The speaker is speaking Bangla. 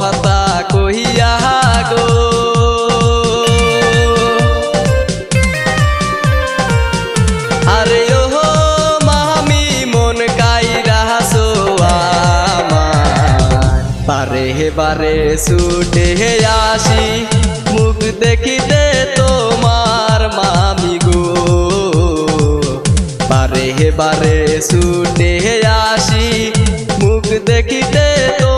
কথা কহিয়া গো। আরে ও মামি মন কাইরাছো আমার, বারে বারে ছুটে আসি মুখ দেখিতে তোমার মামি গো। বারে বারে ছুটে আসি মুখ দেখিতে তো